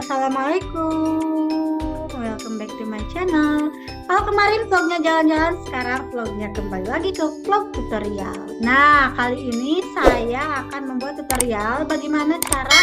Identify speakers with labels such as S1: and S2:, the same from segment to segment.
S1: Assalamualaikum, welcome back to my channel. Kalau kemarin vlognya jalan-jalan, sekarang vlognya kembali lagi ke vlog tutorial. Nah, kali ini saya akan membuat tutorial bagaimana cara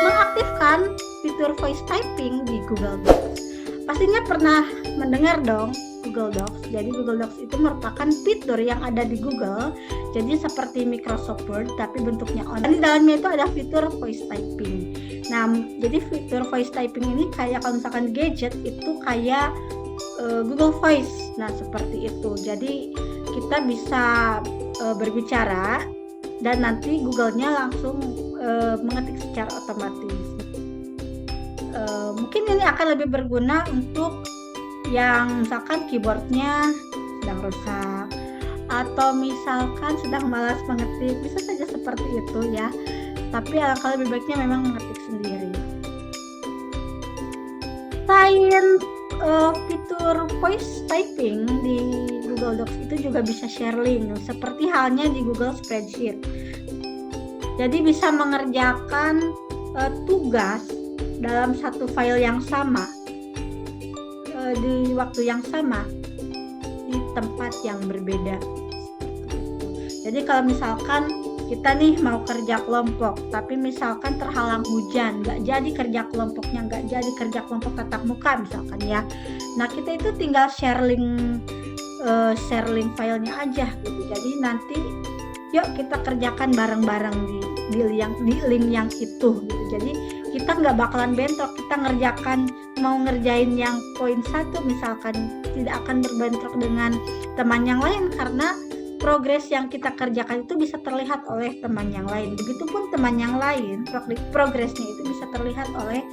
S1: mengaktifkan fitur voice typing di Google Docs. Pastinya pernah mendengar dong Google Docs. Jadi Google Docs itu merupakan fitur yang ada di Google. Jadi seperti Microsoft Word tapi bentuknya online. Di dalamnya itu ada fitur voice typing. Nah, jadi fitur voice typing ini kayak kalau misalkan gadget itu kayak Google Voice. Nah, seperti itu. Jadi kita bisa berbicara dan nanti Google-nya langsung mengetik secara otomatis. Mungkin ini akan lebih berguna untuk yang misalkan keyboardnya sedang rusak atau misalkan sedang malas mengetik, bisa saja seperti itu ya. Tapi alangkah lebih baiknya memang mengetik sendiri. Selain fitur voice typing di Google Docs itu juga bisa share link, seperti halnya di Google Spreadsheet. Jadi bisa mengerjakan tugas dalam satu file yang sama di waktu yang sama di tempat yang berbeda. Jadi kalau misalkan kita nih mau kerja kelompok, tapi misalkan terhalang hujan, nggak jadi kerja kelompoknya, nggak jadi kerja kelompok tatap muka misalkan ya. Nah, kita itu tinggal share link filenya aja gitu. Jadi nanti yuk kita kerjakan bareng-bareng di link yang itu gitu. Jadi kita nggak bakalan bentrok, kita mau ngerjain yang poin 1 misalkan tidak akan berbentrok dengan teman yang lain, karena progres yang kita kerjakan itu bisa terlihat oleh teman yang lain. Begitupun teman yang lain, progresnya itu bisa terlihat oleh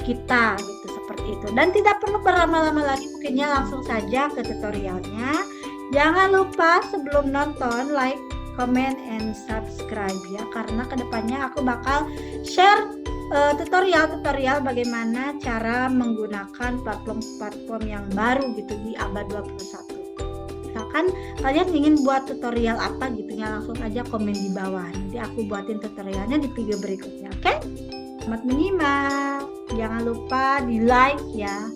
S1: kita gitu, seperti itu. Dan tidak perlu berlama-lama lagi, mungkinnya langsung saja ke tutorialnya. Jangan lupa sebelum nonton like, comment, and subscribe ya, karena kedepannya aku bakal share tutorial bagaimana cara menggunakan platform yang baru gitu di abad 21. Misalkan kalian ingin buat tutorial apa gitu ya, langsung aja komen di bawah, nanti aku buatin tutorialnya di video berikutnya. Oke? Selamat menyimak, jangan lupa di like ya.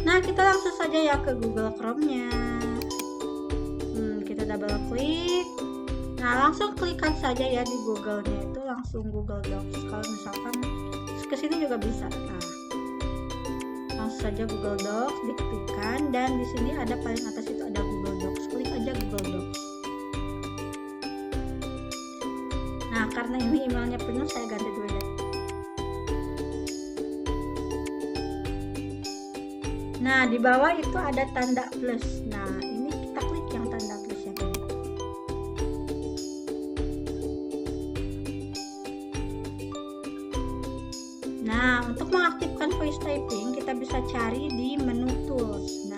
S1: Nah, kita langsung saja ya ke Google Chrome-nya. Kita double klik. Nah, langsung klikkan saja ya di Google-nya, itu langsung Google Docs. Kalau misalkan kesini juga bisa. Nah, langsung saja Google Docs diketikkan, dan di sini ada paling atas itu ada Google Docs. Klik aja Google Docs. Nah, karena ini emailnya penuh, saya ganti dulu ya. Nah, di bawah itu ada tanda plus. Nah, ini kita klik yang tanda plus yang ini. Nah, untuk mengaktifkan voice typing kita bisa cari di menu tools.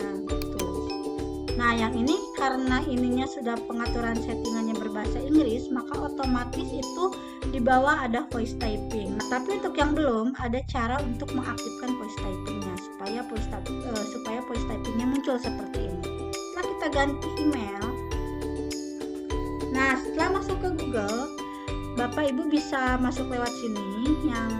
S1: Nah, yang ini karena ininya sudah pengaturan settingannya berbahasa Inggris, maka otomatis itu di bawah ada voice typing. Nah, tapi untuk yang belum, ada cara untuk mengaktifkan voice typingnya supaya voice typingnya muncul seperti ini. Setelah kita ganti email. Nah, setelah masuk ke Google, Bapak Ibu bisa masuk lewat sini, yang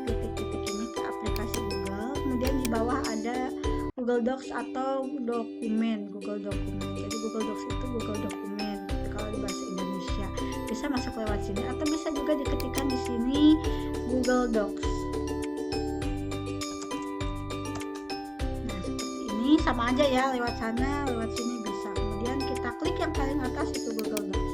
S1: titik-titik ini ke aplikasi Google. Kemudian di bawah ada Google Docs atau dokumen, Google Dokumen. Jadi Google Docs itu Google Dokumen kalau di bahasa Indonesia. Bisa masuk lewat sini atau bisa juga diketikkan di sini Google Docs. Nah, seperti ini sama aja ya, lewat sana, lewat sini bisa. Kemudian kita klik yang paling atas itu Google Docs.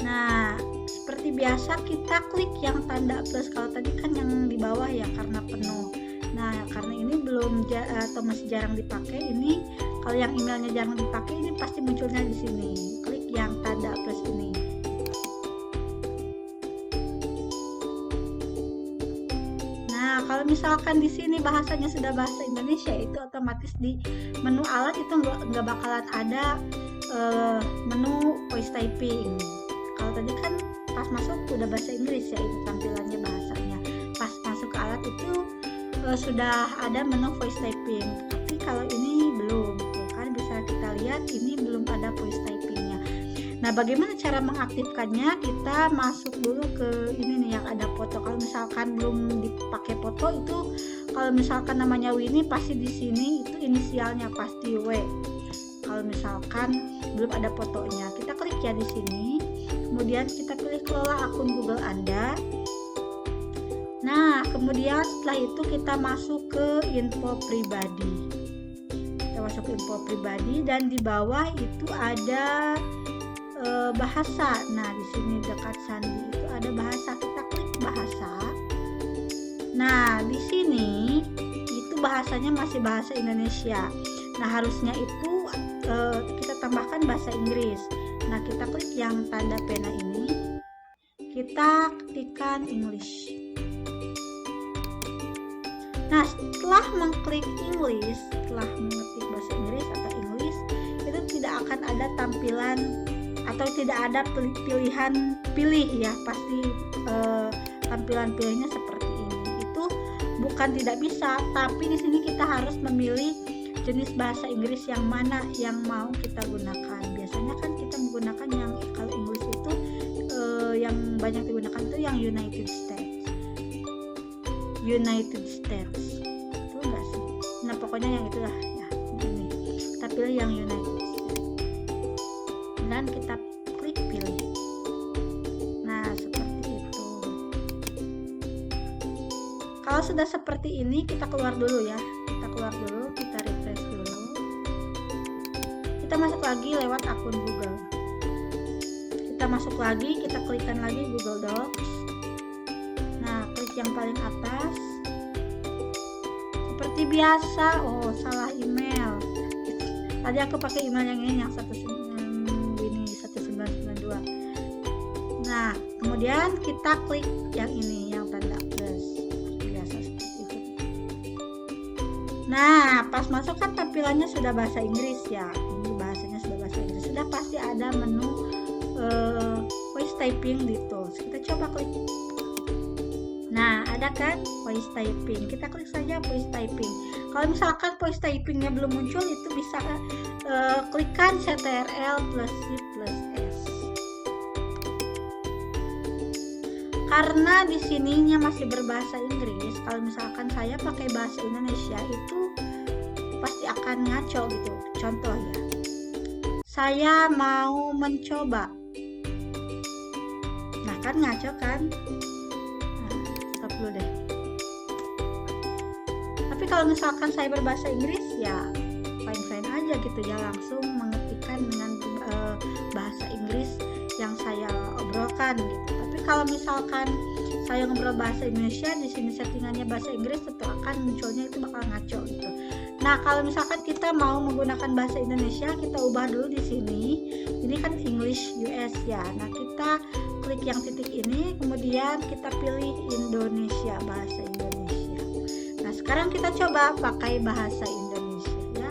S1: Nah, seperti biasa kita klik yang tanda plus. Kalau tadi kan yang di bawah ya karena penuh. Nah, karena ini belum atau masih jarang dipakai, ini kalau yang emailnya jarang dipakai, ini pasti munculnya di sini. Klik yang tanda plus ini. Nah, kalau misalkan di sini bahasanya sudah bahasa Indonesia, itu otomatis di menu alat itu nggak bakalan ada menu voice typing. Kalau tadi kan pas masuk udah bahasa Inggris ya, ini tampilannya bahasanya. Pas masuk ke alat itu sudah ada menu voice typing. Tapi kalau ini belum, kan bisa kita lihat ini belum ada voice typingnya. Nah, bagaimana cara mengaktifkannya? Kita masuk dulu ke ini nih yang ada foto. Kalau misalkan belum dipakai foto itu, kalau misalkan namanya Winnie pasti di sini itu inisialnya pasti W. Kalau misalkan belum ada fotonya, kita klik ya di sini. Kemudian kita pilih kelola akun Google Anda. Nah, kemudian setelah itu kita masuk ke info pribadi. Kita masuk ke info pribadi dan di bawah itu ada bahasa. Nah, di sini dekat sandi itu ada bahasa. Kita klik bahasa. Nah, di sini itu bahasanya masih bahasa Indonesia. Nah, harusnya itu kita tambahkan bahasa Inggris. Nah, kita klik yang tanda pena ini. Kita ketikkan English. Nah, setelah mengklik English, setelah mengetik bahasa Inggris atau English, itu tidak akan ada tampilan atau tidak ada pilihan pilih ya, pasti tampilan pilihnya seperti ini. Itu bukan tidak bisa, tapi di sini kita harus memilih jenis bahasa Inggris yang mana yang mau kita gunakan. Biasanya kan kita menggunakan yang kalau English itu yang banyak digunakan itu yang United States. Itu enggak sih? Nah, pokoknya yang itulah ya. Ini kita pilih yang United States dan kita klik pilih. Nah, seperti itu. Kalau sudah seperti ini, kita keluar dulu ya. Kita keluar dulu, kita refresh dulu. Kita masuk lagi lewat akun Google. Kita masuk lagi, kita klikkan lagi Google Docs. Nah, klik yang paling atas. Seperti biasa, oh salah email. Tadi aku pakai email yang ini, yang 1992. Nah, kemudian kita klik yang ini, yang tanda plus. Biasa seperti itu. Nah, pas masuk kan tampilannya sudah bahasa Inggris ya. Ini bahasanya sudah bahasa Inggris. Sudah pasti ada menu voice typing di tools. Kita coba klik. Nah, ada kan voice typing. Kita klik saja voice typing. Kalau misalkan voice typingnya belum muncul, itu bisa klikkan CTRL plus C plus S. Karena di sininya masih berbahasa Inggris, kalau misalkan saya pakai bahasa Indonesia itu pasti akan ngaco gitu. Contoh ya, saya mau mencoba. Nah, kan ngaco kan? Stop dulu deh. Tapi kalau misalkan saya berbahasa Inggris ya fine-fine aja gitu ya, langsung mengetikkan dengan bahasa Inggris yang saya obrolkan gitu. Tapi kalau misalkan saya ngobrol bahasa Indonesia, di sini settingannya bahasa Inggris, tentu akan munculnya itu bakal ngaco gitu. Nah, kalau misalkan kita mau menggunakan bahasa Indonesia, kita ubah dulu di sini. Ini kan English US ya. Nah, kita klik yang titik ini, kemudian kita pilih Indonesia, bahasa Indonesia. Nah, sekarang kita coba pakai bahasa Indonesia ya.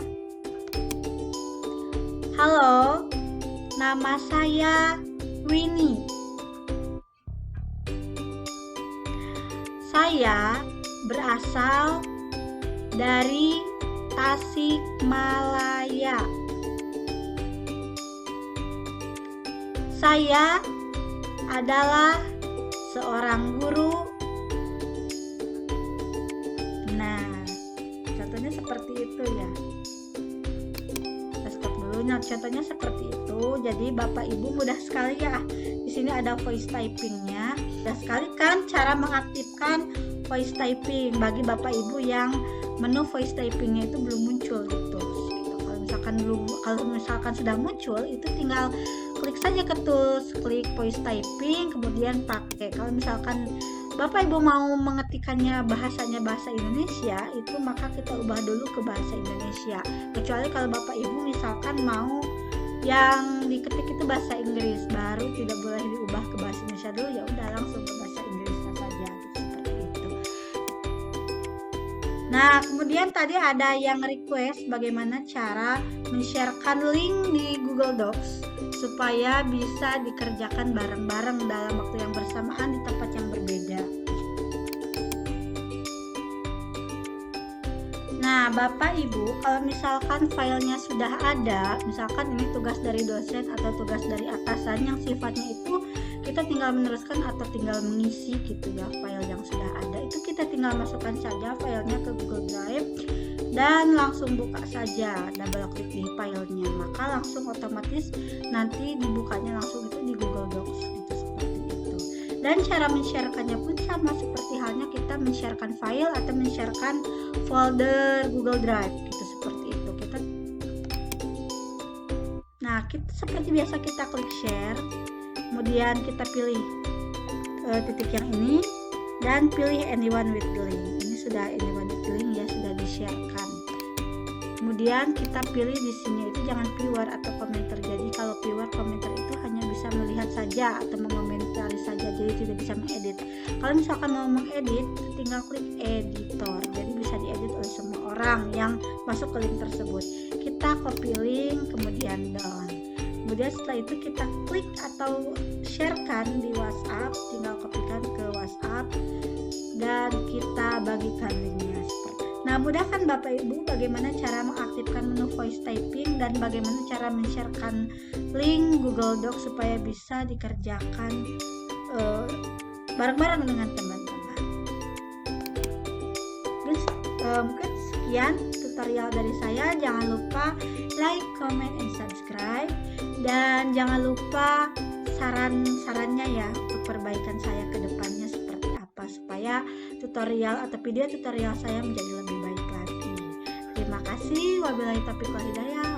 S1: Halo, nama saya Winnie. Saya berasal dari Tasikmalaya. Saya adalah seorang guru. Nah, contohnya seperti itu ya. Kita stop dulu. Nah, contohnya seperti itu. Jadi Bapak Ibu mudah sekali ya. Di sini ada voice typingnya. Mudah sekali kan cara mengaktifkan voice typing bagi Bapak Ibu yang menu voice typingnya itu belum muncul gitu. Kalau misalkan sudah muncul, itu tinggal klik saja ke tools, klik voice typing, kemudian pakai. Kalau misalkan Bapak Ibu mau mengetikkannya bahasanya bahasa Indonesia, itu maka kita ubah dulu ke bahasa Indonesia. Kecuali kalau Bapak Ibu misalkan mau yang diketik itu bahasa Inggris, baru tidak boleh diubah ke bahasa Indonesia dulu, ya udah langsung ke bahasa Inggrisnya saja gitu, seperti itu. Nah, kemudian tadi ada yang request bagaimana cara men-sharekan link di Google Docs supaya bisa dikerjakan bareng-bareng dalam waktu yang bersamaan di tempat yang berbeda. Nah, Bapak Ibu, kalau misalkan filenya sudah ada, misalkan ini tugas dari dosen atau tugas dari atasan yang sifatnya itu kita tinggal meneruskan atau tinggal mengisi gitu ya, file yang sudah ada itu kita tinggal masukkan saja filenya ke Google Drive dan langsung buka saja, double klik di filenya, maka langsung otomatis nanti dibukanya langsung itu di Google Docs gitu, seperti itu. Dan cara men-sharekannya pun sama seperti halnya kita men-sharekan file atau men-sharekan folder Google Drive gitu, seperti itu. Kita seperti biasa kita klik share, kemudian kita pilih titik yang ini dan pilih anyone with the link. Ini sudah anyone with the link ya, sudah di-sharekan. Kemudian kita pilih di sini itu jangan viewer atau komentar. Jadi kalau viewer komentar itu hanya bisa melihat saja atau mengomentari saja, jadi tidak bisa mengedit. Kalau misalkan mau mengedit, tinggal klik editor. Jadi bisa diedit oleh semua orang yang masuk ke link tersebut. Kita copy link, kemudian down. Kemudian setelah itu kita klik atau sharekan di WhatsApp, tinggal kopikan ke WhatsApp dan kita bagikan linknya. Nah, mudahkan Bapak Ibu bagaimana cara mengaktifkan menu voice typing dan bagaimana cara men-sharekan link Google Docs supaya bisa dikerjakan bareng-bareng dengan teman-teman. Mungkin sekian tutorial dari saya. Jangan lupa like, comment, and subscribe. Dan jangan lupa saran-sarannya ya untuk perbaikan saya ke depannya seperti apa supaya tutorial atau video tutorial saya menjadi lebih baik lagi. Terima kasih. Wabillahi taufiq wal hidayah.